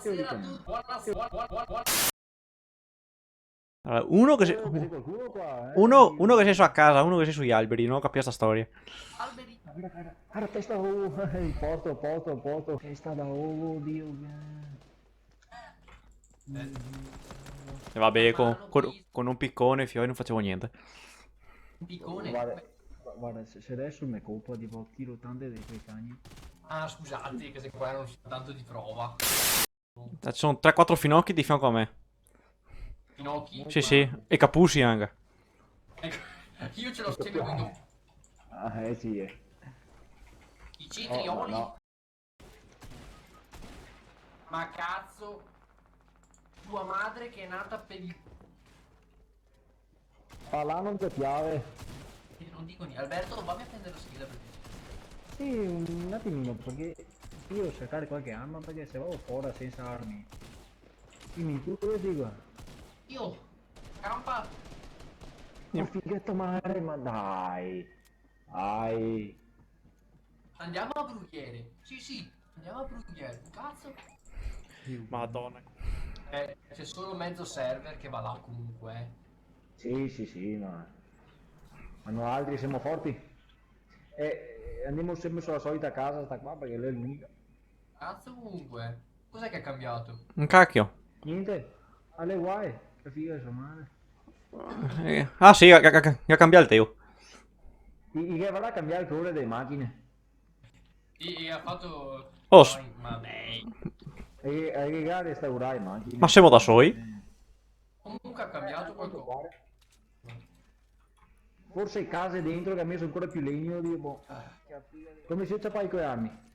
Buonasera a tutti. Allora, uno che sei... Uno che sei su a casa, uno che sei sugli alberi, non ho capito sta storia. Alberi. Guarda, testa ovo, posto, testa da ovo, Dio. E vabbè, Mano, con un piccone, fioi, non facevo niente. un piccone. Guarda, se adesso mi colpa di tiro tante dei tuoi cani. Ah, scusate, che se qua non sono tanto di prova. Ci sono 3-4 finocchi di fianco a me. Finocchi. Sì, sì, e capussi anche. Ecco, io ce l'ho seguito. Ah, sì, I cetrioli. no. Ma cazzo. Tua madre che è nata per il... Là non ti piace. Non dico niente. Alberto, fammi a prendere la scheda per te. Sì, un attimino, perché io devo cercare qualche arma, perché se vado fuori senza armi. Dimmi, tu cosa dico? Io. Campa. Ma fighetto mare, ma dai. Dai. Andiamo a Brughiere. Sì, andiamo a Brughiere. Cazzo. Madonna. C'è solo mezzo server che va là comunque. Sì, ma noi altri siamo forti. E andiamo sempre sulla solita casa, sta qua, perché lei è l'unica. Cazzo comunque. Cos'è che è cambiato? Un cacchio. Niente, alle guai, che figa sua madre. Ah sì, ha cambiato il teo. I che va a cambiare il colore delle macchine. E ha fatto... Oh, Vabbè. E a rigare restaurare le macchine. ma siamo da soli? Comunque ha cambiato qualcosa. Forse case dentro che ha messo ancora più legno, tipo. Come si fai con le armi?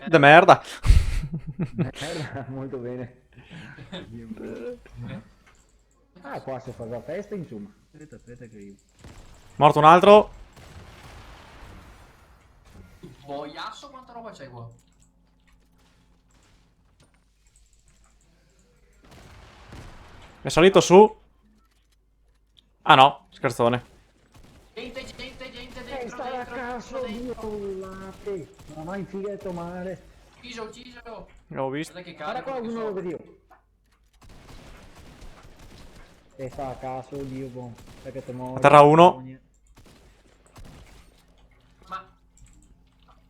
De merda. Molto bene. Ah, qua si fa la festa, insomma. Aspetta che io. Morto un altro. Boiasso, quanta roba c'è qua? È salito su. Ah no, scherzone. Gente dentro, Stai a dentro, caso, dentro. Dio, latte. Ma vai fighetto male. Ucciso. L'ho visto. Guarda che Guarda carico qua che uno so. lo vedo. E sta a caso, Dio, buon. Perché te muovi. A terra uno. Ma...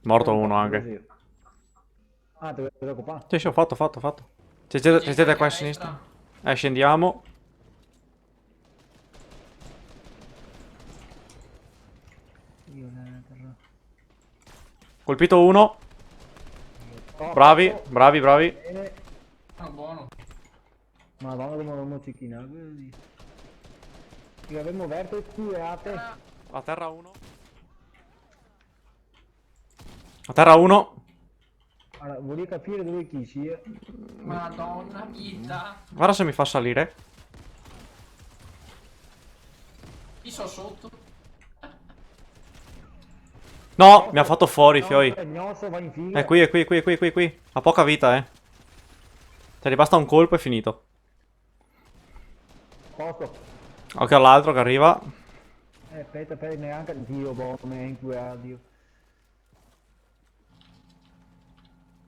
Morto uno anche. Ah, ti vuoi preoccupare? Sì, sì, ho fatto. C'è gente qua a sinistra. Scendiamo. Colpito uno. Bravi. Bene. Ah, buono. Madonna, come non cicchinare. Che abbiamo aperto e curate. A terra uno. A terra uno. Allora, volevo capire dove chi sia. Madonna, vita. Guarda se mi fa salire. Io sono sotto. No, mi ha fatto fuori, fioi. Il gnosso va in figa. È qui. Ha poca vita, eh. Cioè, gli basta un colpo e è finito. Posto. Occhio all'altro che arriva. Aspetta, neanche Dio, boh, come è inquadrato, Dio.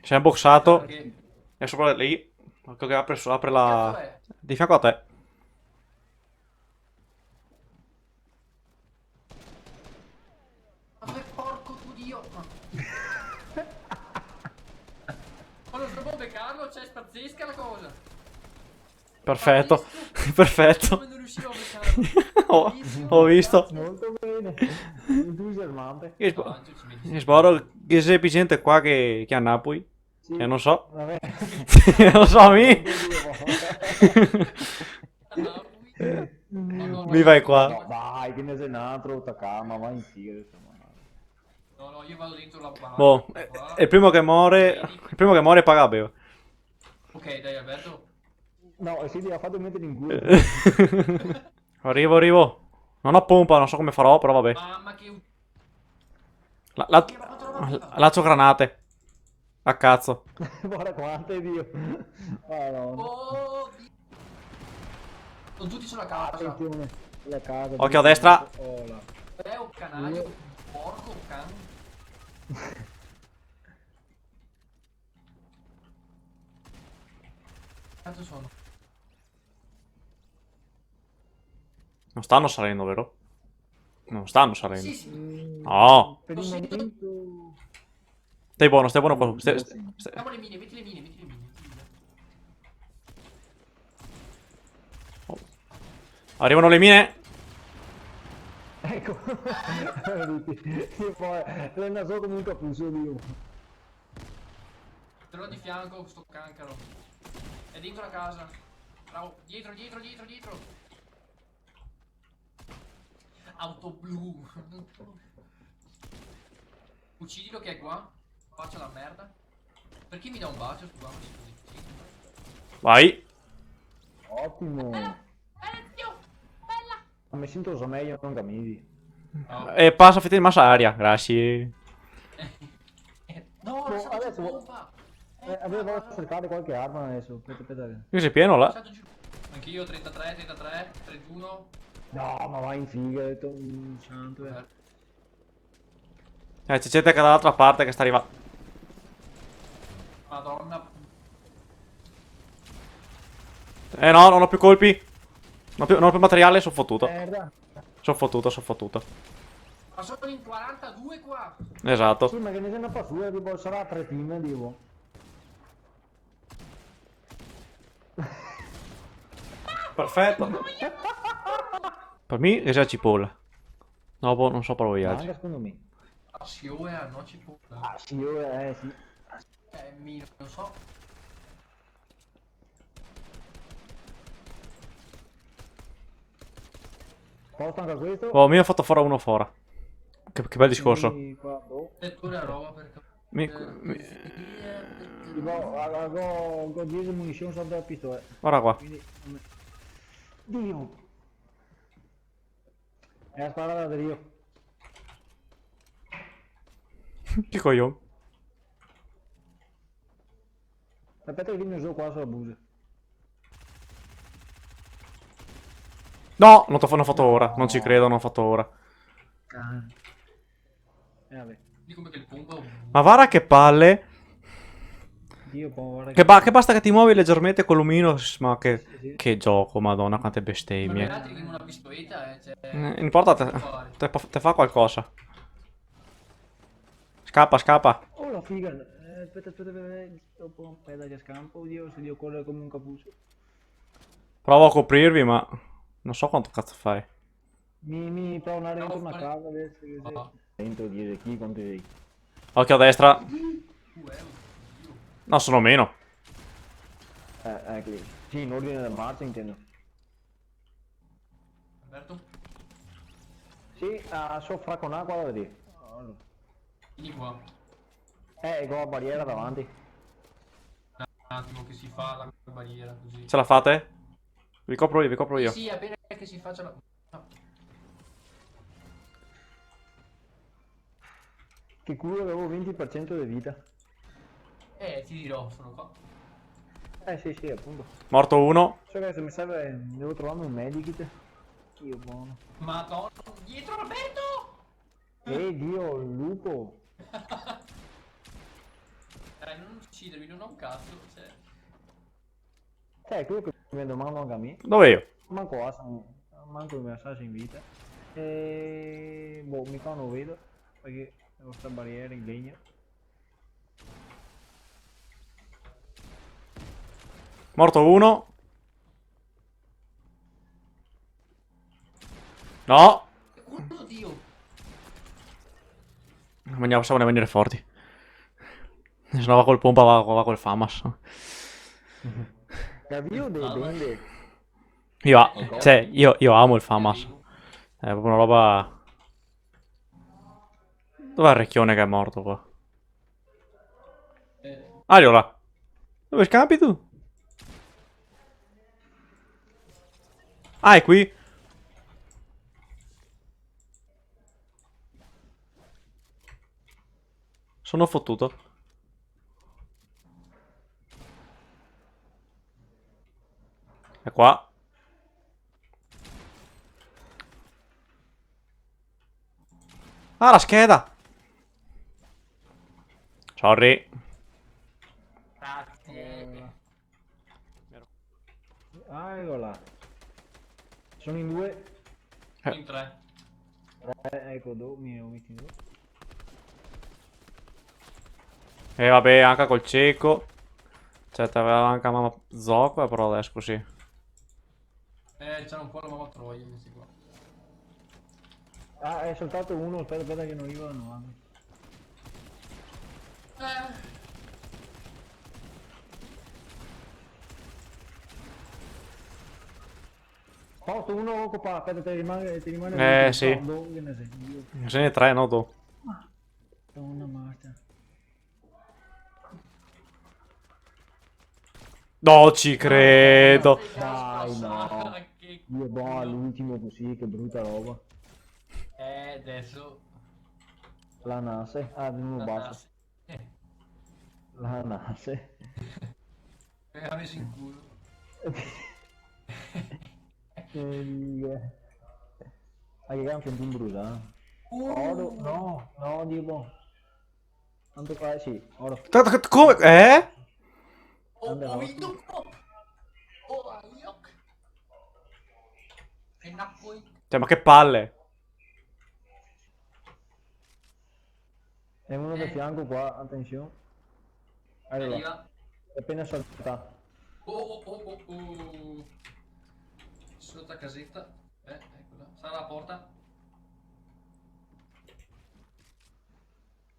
Si è boxato. Perché... È sopra lì. Occhio che apre Cazzo la... è? Di fianco a te. Ma dove porco tu Dio? Ma non so beccarlo, c'è pazzesca la cosa. Perfetto. Perfetto. Come non riuscivo a beccarlo? Ho visto. Molto bene. Entusiasmante. Mi sparo che c'è più gente qua che a Napoli. Sì. Che non so. Vabbè. Non so, mi. Mi vai qua. No, dai, che ne sei un altro, ma vai in figa. No, io vado dentro la barra. Boh, è il primo che muore. Il primo che muore paga bene. Ok, dai Alberto. No, sì, ti ha fatto mettere in culo. Arrivo. Non ho pompa, non so come farò, però vabbè. Mamma che... Lancio granate. A cazzo. Guarda quante, Dio. Madonna. Oh, sono tutti sulla casa. Attenzione, la casa. Occhio a destra. Oh, là. È un canario. Porco un cane. cazzo sono? Non stanno salendo, vero? Non stanno salendo. Sì, sì. No. Per Lo il sento. momento... Stai buono qua. Mettiamo le mine, metti le mine, metti le mine. Arrivano le mine. Ecco. Le nasò come un cappuccio di... Te l'ho di fianco, sto cancaro. È dentro la casa. Bravo. Dietro, dietro, dietro, dietro. Auto blu. Uccidilo che è qua. Faccia la merda. Perché mi dà un bacio? Scusami. Vai. Ottimo. Zio! Bella! Mi sento so meglio, non camini. Oh. E passa a fette di massa aria. Grazie. No, Oh, l'ho saltato adesso- giù pompa. Avevo cercato qualche arma adesso. Aspetta. Qui sei pieno là. Saltato giù. Anch'io 33, 33, 31. No, ma vai in figa, ho detto un santo. C'è gente che dall'altra parte che sta arrivando. Madonna. No, non ho più colpi. Non ho più materiale, sono fottuto. Merda. Sono fottuto. Ma sono in 42 qua. Esatto. Sì, ma che ne sembra fa su, tipo, sarà 3 team, dico. Perfetto. Per me che sia cipolla. No, boh, non so proprio gli Ma altri. anche secondo me. Ah, sì, oh, no ci può. Ah, sì, sì. Non so. Posto anche questo? Oh, mi ha fatto fuori uno fuori. Che bel discorso. Sì, qua, boh. E tu la roba perché... Tipo, ho 10 munizioni sotto la pistola. Guarda qua. Quindi... Dio. È la sparata da Dio. Che coglione. Aspetta che viene giù qua sulla buse. No, non ho fatto ora. Non ci credo, non ho fatto ora. Ah. Vabbè. Di come che il pompa... Ma guarda che palle. Dio, guarda Che basta che ti muovi leggermente con l'omino. Ma Sì. che gioco, madonna, quante Ma gli bestemmie. altri con una pistoletta, cioè... Non importa, te fa qualcosa. Scappa. Oh la figa. Aspetta. Dopo aspetta che scampo. Oddio, se io corro come un cappuccio. Provo a coprirvi, ma non so quanto cazzo fai. Mi provo a andare dentro una casa adesso. Che Ah. Dentro dire chi contro di. Occhio a destra. Euro. No, sono meno. Ecco. Sì, in ordine da marcia intendo. Alberto? Sì, soffra con acqua da vedere. Vieni qua. Con la barriera davanti. Un attimo che si fa la barriera così. Ce la fate? Vi copro io. Sì, appena che si faccia la... No. Che culo, avevo 20% di vita. Ti dirò, sono qua. Sì, appunto. Morto uno. So che se mi serve, devo trovarmi un medikit. Io buono. Madonna, dietro Roberto! Dio, il lupo. Non uccidermi, non ho un cazzo, cioè... È quello che mi domando anche a me. Dove io? Manco mi assassin in vita. Boh, mica non lo vedo. Perché devo sta barriera in legno. Morto uno. No. Oddio! Pensavo ne venire forti. Se no va col pompa, va col FAMAS. Capito dei bende? Io amo il FAMAS. È proprio una roba... Dov'è il recchione che è morto qua? Ariola! Dove scappi tu? Ah, è qui? Sono fottuto. È qua. Ah, la scheda! Sorry. Grazie. Ah, eccola. Sono in due. In 3. Ecco, mi ho messo in due. E vabbè, anche col cieco. Cioè, t'aveva anche mamma Zoc, però adesso così. C'era un po' la mamma Troia, questi qua. Ah, è soltanto uno, aspetta che non arriva, no. Posto uno occupa, aspetta, ti rimane Sì. no, che ne sei? Io Se ne 3, no, tu. sono una marcia. No, ci credo. Dai, no. Che Io boh, all'ultimo così, che brutta roba. adesso... La nase, ah, di nuovo basso. Eh, La nase. mi ha messo in culo. Ah, che cambia un brusa? Oro? No, Dio. Tanto qua, sì, oro. Come? Ho vinto un po'. Oh, yuck. E Napoli. Cioè, ma che palle. E uno del fianco qua, attenzione. Allora, Arriva. è appena saltata. Oh. Sotto casetta. Eccola. Sarà la porta.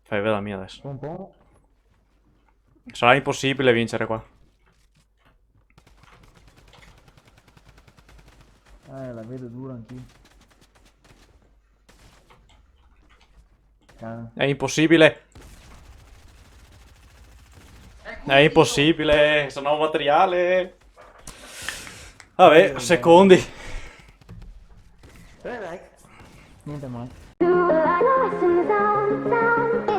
Fai vedere la mia adesso. Un po'. Sarà impossibile vincere qua. La vedo dura anch'io. È impossibile. È impossibile. Sono materiale. Vabbè, secondi. Dai. Niente male. I lost in the sound.